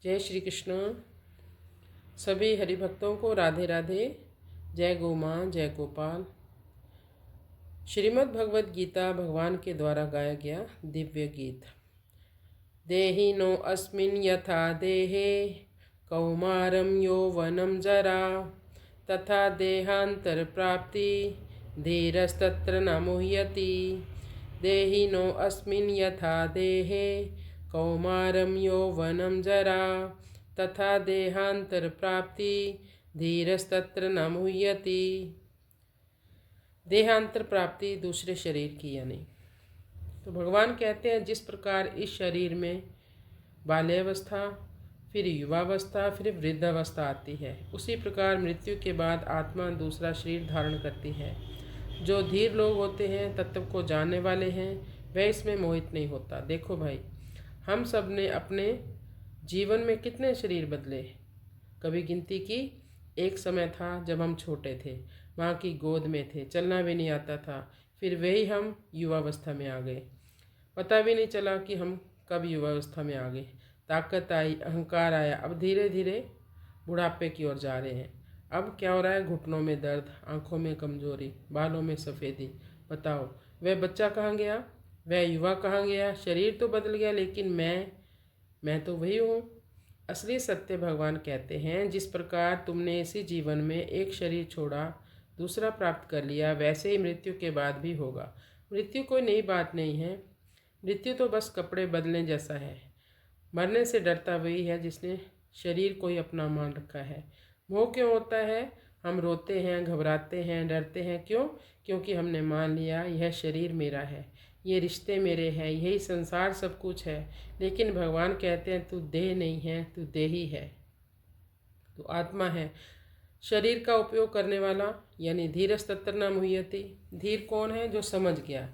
जय श्री कृष्ण। सभी हरिभक्तों को राधे राधे। जय गौ माँ, जय गोपाल। श्रीमद् भगवद गीता भगवान के द्वारा गाया गया दिव्य गीत। देहिनो अस्मिन् यथा देहे कौमारं यौवनं जरा तथा देहांतर प्राप्ति धीरस्तत्र न मुह्यति। देहिनो अस्मिन् यथा देहे कौमारं यौवनं जरा तथा देहांतर प्राप्ति धीरस्तत्र न मुह्यति। देहांतर प्राप्ति दूसरे शरीर की यानी। तो भगवान कहते हैं जिस प्रकार इस शरीर में बाल्यावस्था, फिर युवावस्था, फिर वृद्धावस्था आती है, उसी प्रकार मृत्यु के बाद आत्मा दूसरा शरीर धारण करती है। जो धीर लोग होते हैं, तत्व को जानने वाले हैं, वह इसमें मोहित नहीं होता। देखो भाई, हम सब ने अपने जीवन में कितने शरीर बदले, कभी गिनती की? एक समय था जब हम छोटे थे, माँ की गोद में थे, चलना भी नहीं आता था। फिर वही हम युवावस्था में आ गए, पता भी नहीं चला कि हम कब युवावस्था में आ गए। ताकत आई, अहंकार आया, अब धीरे धीरे बुढ़ापे की ओर जा रहे हैं। अब क्या हो रहा है? घुटनों में दर्द, आँखों में कमजोरी, बालों में सफ़ेदी। बताओ, वह बच्चा कहाँ गया? वह युवा कहाँ गया? शरीर तो बदल गया, लेकिन मैं तो वही हूँ। असली सत्य भगवान कहते हैं, जिस प्रकार तुमने इसी जीवन में एक शरीर छोड़ा, दूसरा प्राप्त कर लिया, वैसे ही मृत्यु के बाद भी होगा। मृत्यु कोई नई बात नहीं है। मृत्यु तो बस कपड़े बदलने जैसा है। मरने से डरता वही है जिसने शरीर को ही अपना मान रखा है। मोह क्यों होता है? हम रोते हैं, घबराते हैं, डरते हैं। क्यों? क्योंकि हमने मान लिया यह शरीर मेरा है, ये रिश्ते मेरे हैं, यही संसार सब कुछ है। लेकिन भगवान कहते हैं तू देह नहीं है, तू देही है, तू आत्मा है। शरीर का उपयोग करने वाला यानी धीरस्तत्र न मुह्यति। धीर कौन है? जो समझ गया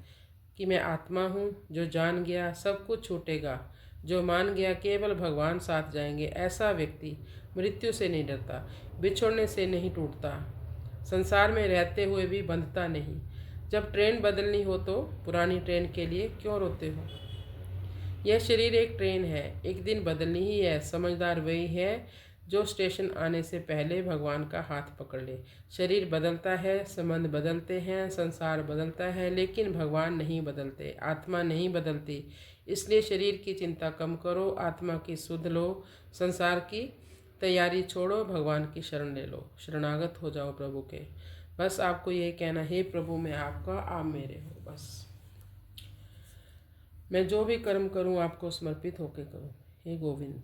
कि मैं आत्मा हूँ, जो जान गया सब कुछ छूटेगा, जो मान गया केवल भगवान साथ जाएंगे, ऐसा व्यक्ति मृत्यु से नहीं डरता, बिछोड़ने से नहीं टूटता, संसार में रहते हुए भी बंधता नहीं। जब ट्रेन बदलनी हो तो पुरानी ट्रेन के लिए क्यों रोते हो? यह शरीर एक ट्रेन है, एक दिन बदलनी ही है। समझदार वही है जो स्टेशन आने से पहले भगवान का हाथ पकड़ ले। शरीर बदलता है, संबंध बदलते हैं, संसार बदलता है, लेकिन भगवान नहीं बदलते, आत्मा नहीं बदलती। इसलिए शरीर की चिंता कम करो, आत्मा की सुध लो, संसार की तैयारी छोड़ो, भगवान की शरण ले लो, शरणागत हो जाओ प्रभु के। बस आपको यही कहना, हे प्रभु मैं आपका, आप मेरे हो। बस मैं जो भी कर्म करूं आपको समर्पित होकर करूं। हे गोविंद।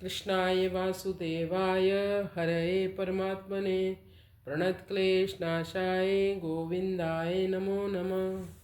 कृष्णाय वासुदेवाय हरये परमात्मने प्रणतक्लेशनाशाय गोविंदाय नमो नमः।